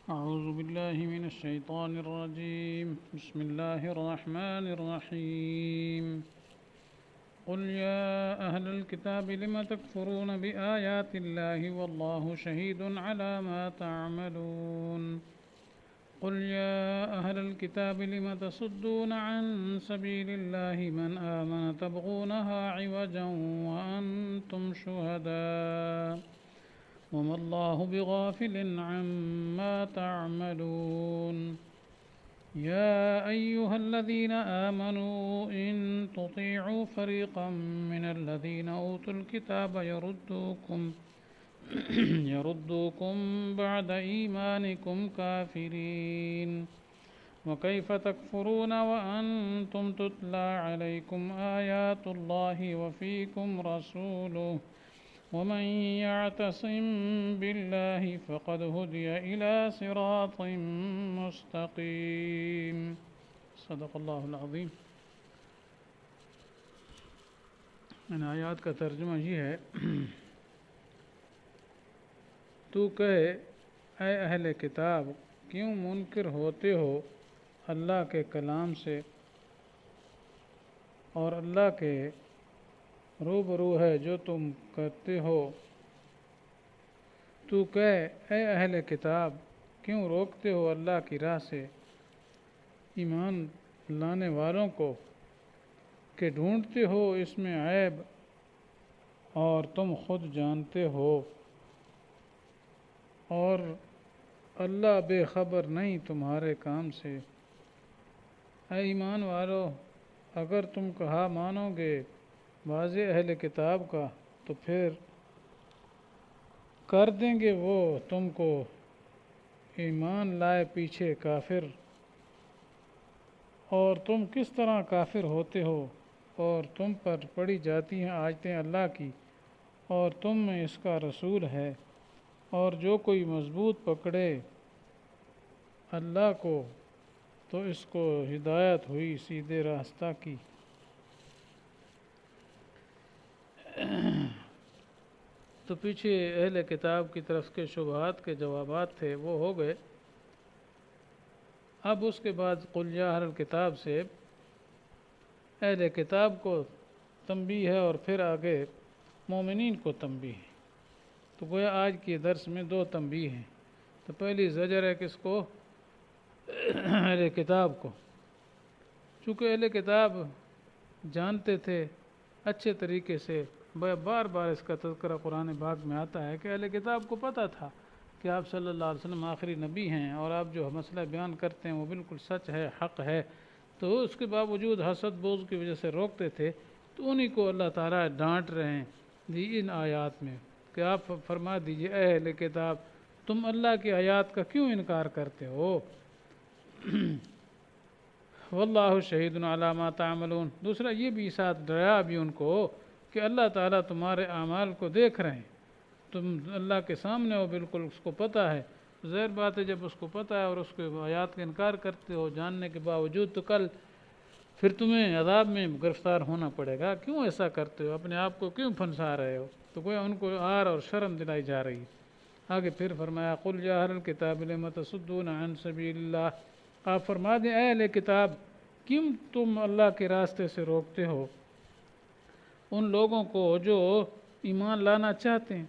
أعوذ بالله من الشيطان الرجيم. بسم الله الرحمن الرحيم. قل يا أهل الكتاب لم تكفرون بآيات الله والله شهيد على ما تعملون. قل يا أهل الكتاب لم تصدون عن سبيل الله من آمن تبغونها عوجا وأنتم شهداء وما الله بغافل عما تعملون. يا أيها الذين آمنوا إن تطيعوا فريقا من الذين أوتوا الكتاب يردوكم بعد إيمانكم كافرين. وكيف تكفرون وأنتم تتلى عليكم آيات الله وفيكم رسوله ومن يعتصم بالله فقد هدي إلى صراط مستقيم. صدق اللہ العظیم. ان آیات کا ترجمہ یہ ہے: تو کہے اے اہل کتاب، کیوں منکر ہوتے ہو اللہ کے کلام سے اور اللہ کے روبرو ہے جو تم کرتے ہو. تو کہے اے اہل کتاب، کیوں روکتے ہو اللہ کی راہ سے ایمان لانے والوں کو کہ ڈھونڈتے ہو اس میں عیب اور تم خود جانتے ہو، اور اللہ بے خبر نہیں تمہارے کام سے. اے ایمان والو، اگر تم کہا مانو گے واضح اہل کتاب کا تو پھر کر دیں گے وہ تم کو ایمان لائے پیچھے کافر. اور تم کس طرح کافر ہوتے ہو اور تم پر پڑھی جاتی ہیں آیتیں اللہ کی اور تم میں اس کا رسول ہے. اور جو کوئی مضبوط پکڑے اللہ کو تو اس کو ہدایت ہوئی سیدھے راستہ کی. تو پیچھے اہل کتاب کی طرف کے شبہات کے جوابات تھے، وہ ہو گئے. اب اس کے بعد قل یا اہل الکتاب سے اہل کتاب کو تنبیہ ہے اور پھر آگے مومنین کو تنبیہ ہے. تو گویا آج کے درس میں دو تنبیہ ہیں. تو پہلی زجر ہے کس کو؟ اہل کتاب کو. چونکہ اہل کتاب جانتے تھے اچھے طریقے سے، بار بار اس کا تذکرہ قرآن پاک میں آتا ہے کہ اہل کتاب کو پتہ تھا کہ آپ صلی اللہ علیہ وسلم آخری نبی ہیں اور آپ جو مسئلہ بیان کرتے ہیں وہ بالکل سچ ہے، حق ہے. تو اس کے باوجود حسد بغض کی وجہ سے روکتے تھے. تو انہی کو اللہ تعالیٰ ڈانٹ رہے ہیں ان آیات میں کہ آپ فرما دیجئے اے اہل کتاب، تم اللہ کی آیات کا کیوں انکار کرتے ہو؟ واللہ شہید علی ما تعملون. دوسرا یہ بھی ساتھ ڈرایا بھی ان کو کہ اللہ تعالیٰ تمہارے اعمال کو دیکھ رہے ہیں، تم اللہ کے سامنے ہو، بالکل اس کو پتہ ہے. ظاہر بات ہے جب اس کو پتہ ہے اور اس کے آیات کا انکار کرتے ہو جاننے کے باوجود تو کل پھر تمہیں عذاب میں گرفتار ہونا پڑے گا. کیوں ایسا کرتے ہو؟ اپنے آپ کو کیوں پھنسا رہے ہو؟ تو گویا ان کو عار اور شرم دلائی جا رہی ہے. آگے پھر فرمایا قل یا اہل الکتاب لم تصدون عن سبیل اللہ. آپ فرما دیں اے اہل کتاب، کیوں تم اللہ کے راستے سے روکتے ہو ان لوگوں کو جو ایمان لانا چاہتے ہیں.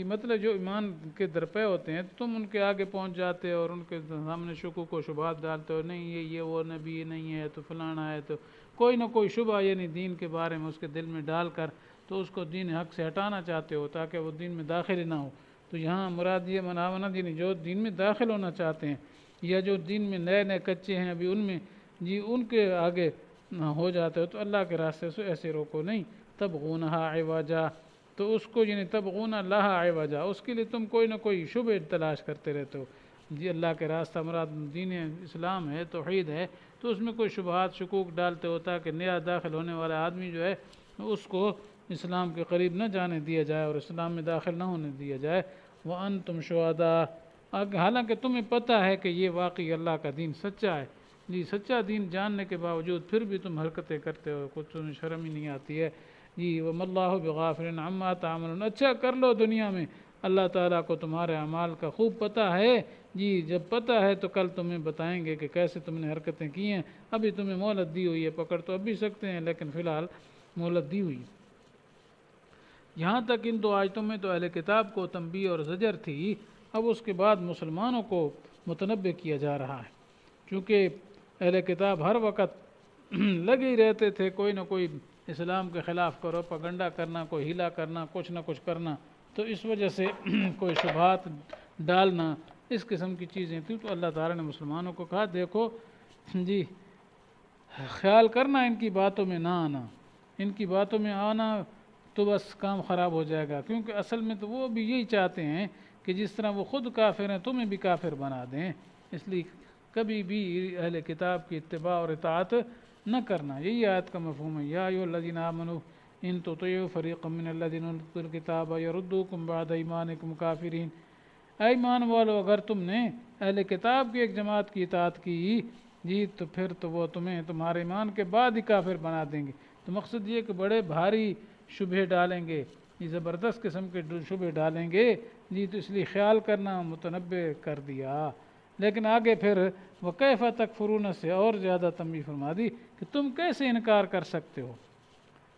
مطلب جو ایمان کے درپے ہوتے ہیں تم ان کے آگے پہنچ جاتے اور ان کے سامنے شکوک و شبہات ڈالتے ہو، نہیں یہ وہ نبی نہیں ہے تو فلانا ہے، تو کوئی نہ کوئی شبہ یعنی دین کے بارے میں اس کے دل میں ڈال کر تو اس کو دین حق سے ہٹانا چاہتے ہو تاکہ وہ دین میں داخل ہی نہ ہو. تو یہاں مراد یہ مناونا یعنی جو دین میں داخل ہونا چاہتے ہیں یا جو دین میں نئے کچے ہیں ابھی ان میں ان کے آگے ہو جاتے ہو تو اللہ کے راستے سے ایسے روکو نہیں. تبغونہا عوجا، تو اس کو یعنی تبغون لہا عوجا، اس کے لیے تم کوئی نہ کوئی شبہ تلاش کرتے رہتے ہو. اللہ کے راستہ مراد دین اسلام ہے، توحید ہے، تو اس میں کوئی شبہات شکوک ڈالتے ہو تاکہ نیا داخل ہونے والا آدمی جو ہے اس کو اسلام کے قریب نہ جانے دیا جائے اور اسلام میں داخل نہ ہونے دیا جائے. وَأَنْتُمْ شُهَدَاء، حالانکہ تمہیں پتہ ہے کہ یہ واقعی اللہ کا دین سچا ہے. سچا دین جاننے کے باوجود پھر بھی تم حرکتیں کرتے ہو، کچھ تمہیں شرم ہی نہیں آتی ہے. وَمَا اللَّهُ بِغَافِلٍ عَمَّا تَعْمَلُونَ. اچھا کر لو دنیا میں، اللہ تعالیٰ کو تمہارے اعمال کا خوب پتہ ہے جی، جب پتہ ہے تو کل تمہیں بتائیں گے کہ کیسے تم نے حرکتیں کی ہیں۔ ابھی تمہیں مہلت دی ہوئی ہے، پکڑ تو اب بھی سکتے ہیں لیکن فی الحال مہلت دی ہوئی ہے۔ یہاں تک ان 2 آیتوں میں تو اہل کتاب کو تنبیہ اور زجر تھی، اب اس کے بعد مسلمانوں کو متنبہ کیا جا رہا ہے، چونکہ اہل کتاب ہر وقت لگے ہی رہتے تھے کوئی نہ کوئی اسلام کے خلاف پروپیگنڈا کرنا، کوئی ہیلا کرنا، کچھ نہ کچھ کرنا، تو اس وجہ سے کوئی شبہات ڈالنا، اس قسم کی چیزیں تھیں۔ تو اللہ تعالیٰ نے مسلمانوں کو کہا دیکھو جی، خیال کرنا ان کی باتوں میں نہ آنا، ان کی باتوں میں آنا تو بس کام خراب ہو جائے گا، کیونکہ اصل میں تو وہ بھی یہی چاہتے ہیں کہ جس طرح وہ خود کافر ہیں تمہیں بھی کافر بنا دیں، اس لیے کبھی بھی اہل کتاب کی اتباع اور اطاعت نہ کرنا۔ یہی آیت کا مفہوم ہے، یا ایھا الذین آمنوا ان تطیعوا فریقا من الذین اوتوا الکتاب یردوکم بعد ایمانکم کافرین۔ اے ایمان والو، اگر تم نے اہل کتاب کی ایک جماعت کی اطاعت کی جی تو پھر تو وہ تمہیں تمہارے ایمان کے بعد ہی کافر بنا دیں گے۔ تو مقصد یہ کہ بڑے بھاری شبہے ڈالیں گے، یہ زبردست قسم کے شبہے ڈالیں گے جی، تو اس لیے خیال کرنا متنبہ کر دیا۔ لیکن آگے پھر وَكَيْفَ تَكْفُرُونَ سے اور زیادہ تنبیہ فرما دی کہ تم کیسے انکار کر سکتے ہو،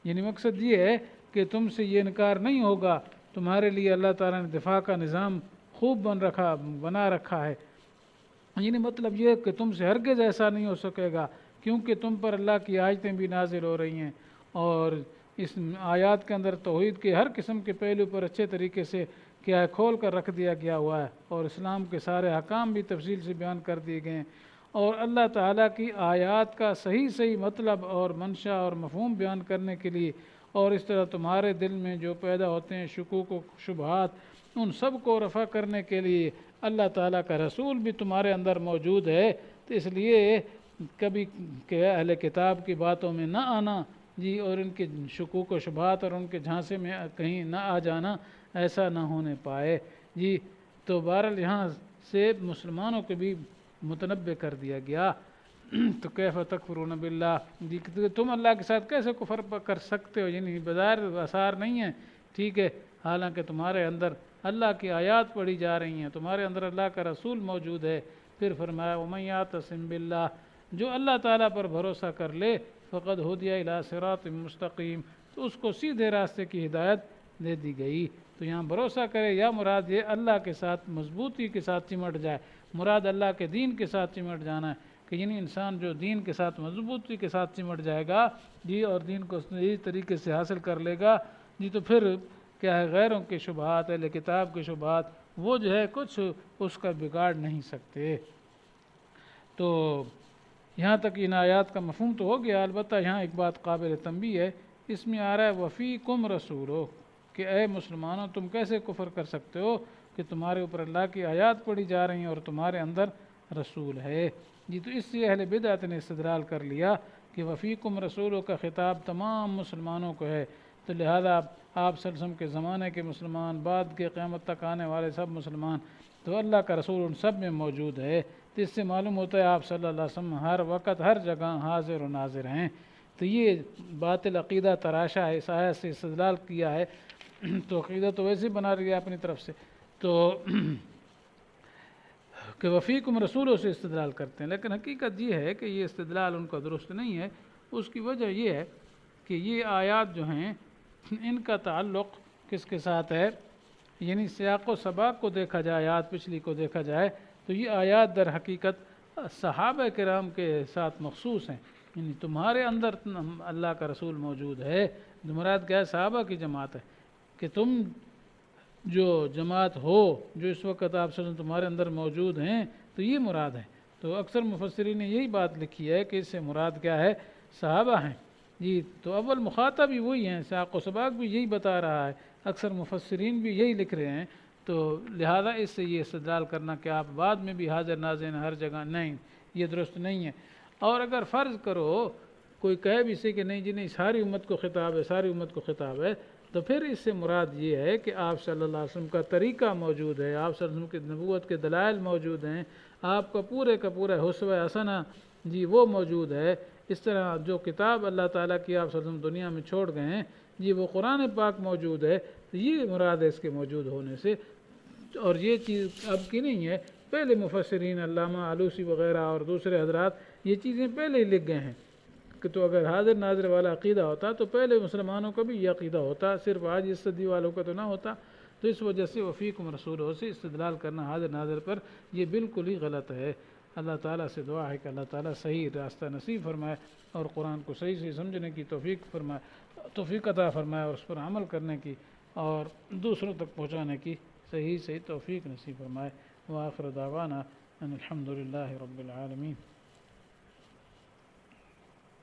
یعنی مقصد یہ ہے کہ تم سے یہ انکار نہیں ہوگا، تمہارے لیے اللہ تعالیٰ نے دفاع کا نظام خوب بنا رکھا ہے، یعنی مطلب یہ کہ تم سے ہرگز ایسا نہیں ہو سکے گا، کیونکہ تم پر اللہ کی آیتیں بھی نازل ہو رہی ہیں، اور اس آیات کے اندر توحید کے ہر قسم کے پہلو پر اچھے طریقے سے کیا ہے کھول کر رکھ دیا گیا ہوا ہے، اور اسلام کے سارے احکام بھی تفصیل سے بیان کر دیے گئے ہیں، اور اللہ تعالیٰ کی آیات کا صحیح مطلب اور منشا اور مفہوم بیان کرنے کے لیے، اور اس طرح تمہارے دل میں جو پیدا ہوتے ہیں شکوک و شبہات، ان سب کو رفع کرنے کے لیے اللہ تعالیٰ کا رسول بھی تمہارے اندر موجود ہے۔ تو اس لیے کبھی کہ اہل کتاب کی باتوں میں نہ آنا جی، اور ان کے شکوک و شبہات اور ان کے جھانسے میں کہیں نہ آ جانا، ایسا نہ ہونے پائے جی۔ تو بہرحال یہاں سے مسلمانوں کو بھی متنبہ کر دیا گیا۔ تو کیف تکفرون باللہ جی، تم اللہ کے ساتھ کیسے کفر کر سکتے ہو، یعنی بظاہر آثار نہیں ہیں، ٹھیک ہے، حالانکہ تمہارے اندر اللہ کی آیات پڑھی جا رہی ہیں، تمہارے اندر اللہ کا رسول موجود ہے۔ پھر فرمایا وَمَن یعتصم باللہ، جو اللہ تعالیٰ پر بھروسہ کر لے، فقد ہدی الی صراط مستقیم، تو اس کو سیدھے راستے کی ہدایت دے دی گئی۔ تو یہاں بھروسہ کرے یا مراد یہ اللہ کے ساتھ مضبوطی کے ساتھ چمٹ جائے، مراد اللہ کے دین کے ساتھ چمٹ جانا ہے، کہ یعنی انسان جو دین کے ساتھ مضبوطی کے ساتھ چمٹ جائے گا جی، اور دین کو صحیح طریقے سے حاصل کر لے گا جی، تو پھر کیا ہے غیروں کے شبہات، اہل کتاب کے شبہات، وہ جو ہے کچھ اس کا بگاڑ نہیں سکتے۔ تو یہاں تک ان آیات کا مفہوم تو ہو گیا، البتہ یہاں ایک بات قابل تنبیہ ہے، اس میں آ رہا ہے وفیکم رسولو، کہ اے مسلمانوں تم کیسے کفر کر سکتے ہو کہ تمہارے اوپر اللہ کی آیات پڑھی جا رہی ہیں اور تمہارے اندر رسول ہے جی۔ تو اس سے اہل بدعت نے استدلال کر لیا کہ وفیکم رسولو کا خطاب تمام مسلمانوں کو ہے، تو لہذا آپ صلی اللہ علیہ وسلم کے زمانے کے مسلمان، بعد کے قیامت تک آنے والے سب مسلمان، تو اللہ کا رسول ان سب میں موجود ہے۔ تو اس سے معلوم ہوتا ہے آپ صلی اللہ علیہ وسلم ہر وقت ہر جگہ حاضر و ناظر ہیں۔ تو یہ باطل عقیدہ تراشا ہے، اس آیت سے استدلال کیا ہے، تو عقیدہ تو ویسے بنا رہی ہے اپنی طرف سے، تو کہ وفیکم رسولوں سے استدلال کرتے ہیں، لیکن حقیقت یہ ہے کہ یہ استدلال ان کا درست نہیں ہے۔ اس کی وجہ یہ ہے کہ یہ آیات جو ہیں ان کا تعلق کس کے ساتھ ہے، یعنی سیاق و سباق کو دیکھا جائے، آیات پچھلی کو دیکھا جائے تو یہ آیات در حقیقت صحابہ کرام کے ساتھ مخصوص ہیں، یعنی تمہارے اندر اللہ کا رسول موجود ہے، مراد کیا ہے، صحابہ کی جماعت ہے، کہ تم جو جماعت ہو جو اس وقت آپ صلی اللہ علیہ وسلم تمہارے اندر موجود ہیں، تو یہ مراد ہے۔ تو اکثر مفسرین نے یہی بات لکھی ہے کہ اس سے مراد کیا ہے، صحابہ ہیں جی۔ تو اول مخاطب بھی وہی ہیں، سیاق و سباق بھی یہی بتا رہا ہے، اکثر مفسرین بھی یہی لکھ رہے ہیں، تو لہذا اس سے یہ استدلال کرنا کہ آپ بعد میں بھی حاضر ناظر ہر جگہ، نہیں، یہ درست نہیں ہے۔ اور اگر فرض کرو کوئی کہے بھی سے کہ نہیں جی نہیں ساری امت کو خطاب ہے، ساری امت کو خطاب ہے، تو پھر اس سے مراد یہ ہے کہ آپ صلی اللہ علیہ وسلم کا طریقہ موجود ہے، آپ صلی اللہ علیہ وسلم کی نبوت کے دلائل موجود ہیں، آپ کا پورا اسوہ حسنہ جی وہ موجود ہے۔ اس طرح جو کتاب اللہ تعالیٰ کی آپ صلی اللہ علیہ وسلم دنیا میں چھوڑ گئے ہیں جی، وہ قرآن پاک موجود ہے، تو یہ مراد ہے اس کے موجود ہونے سے۔ اور یہ چیز اب کی نہیں ہے، پہلے مفسرین علامہ آلوسی وغیرہ اور دوسرے حضرات یہ چیزیں پہلے ہی لکھ گئے ہیں کہ تو اگر حاضر ناظر والا عقیدہ ہوتا تو پہلے مسلمانوں کا بھی یہ عقیدہ ہوتا، صرف آج اس صدی والوں کا تو نہ ہوتا۔ تو اس وجہ سے وفیکم رسول سے استدلال کرنا حاضر ناظر پر یہ بالکل ہی غلط ہے۔ اللہ تعالیٰ سے دعا ہے کہ اللہ تعالیٰ صحیح راستہ نصیب فرمائے اور قرآن کو صحیح سے سمجھنے کی توفیق عطا فرمائے اور اس پر عمل کرنے کی اور دوسروں تک پہنچانے کی صحیح توفیق نصیب فرمائے۔ وآخر دعوانا ان الحمد للہ رب العالمین۔